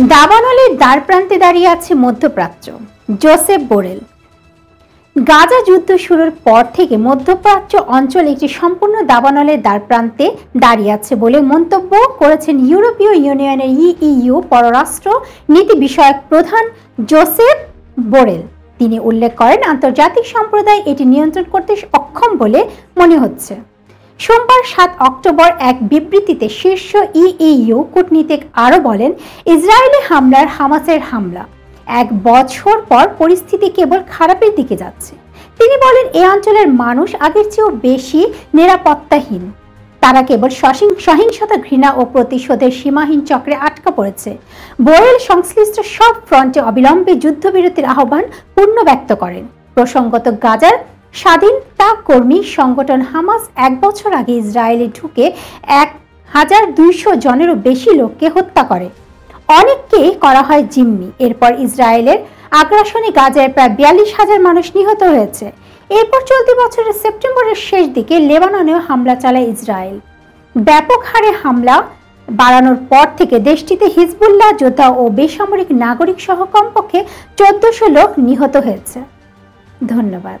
দাবানলের দ্বারপ্রান্তে দাঁড়িয়ে আছে মধ্যপ্রাচ্য। Joseph Borrell. গাজা যুদ্ধ শুরুর পর থেকে মধ্যপ্রাচ্য অঞ্চল একটি সম্পূর্ণ দাবানলের দ্বারপ্রান্তে দাঁড়িয়ে আছে বলে মন্তব্য করেছেন ইউরোপীয় ইউনিয়নের ইইউ পররাষ্ট্র নীতি বিষয়ক প্রধান জোসেফ বোরেল। তিনি উল্লেখ করেন, আন্তর্জাতিক সম্প্রদায় এটি নিয়ন্ত্রণ করতে অক্ষম বলে মনে হচ্ছে। সোমবার 7 অক্টোবর এক বিবৃতিতে শীর্ষ ইইউ কূটনীতিক আরও বলেন, ইসরায়েলি হামলার হামাসের হামলা 1 বছর পর পরিস্থিতি কেবল খারাপের দিকে যাচ্ছে। তিনি বলেন, এই অঞ্চলের মানুষ আগের চেয়েও বেশি নিরাপত্তাহীন। তারা কেবল সহিংসতা, ঘৃণা ও প্রতিশোধের সীমাহীন চক্রে আটকা পড়েছে। বোরেল সংশ্লিষ্ট সব ফ্রন্টে অবিলম্বে যুদ্ধবিরতির আহ্বান পুনর্ব্যক্ত করেন। প্রসঙ্গত, গাজার স্বাধীনতা কর্মী সংগঠন হামাস 1 বছর আগে ইসরায়েলে ঢুকে 1200 জনেরও বেশি লোককে হত্যা করে, অনেককে করা হয় জিম্মি। এরপর ইসরায়েলের আগ্রাসনে গাজায় প্রায় 42,000 মানুষ নিহত হয়েছে। এরপর চলতি বছরের সেপ্টেম্বরের শেষ দিকে লেবাননেও হামলা চালায় ইসরায়েল। ব্যাপক হারে হামলা বাড়ানোর পর থেকে দেশটিতে হিজবুল্লাহ যোদ্ধা ও বেসামরিক নাগরিক সহ কমপক্ষে 1400 লোক নিহত হয়েছে। ধন্যবাদ।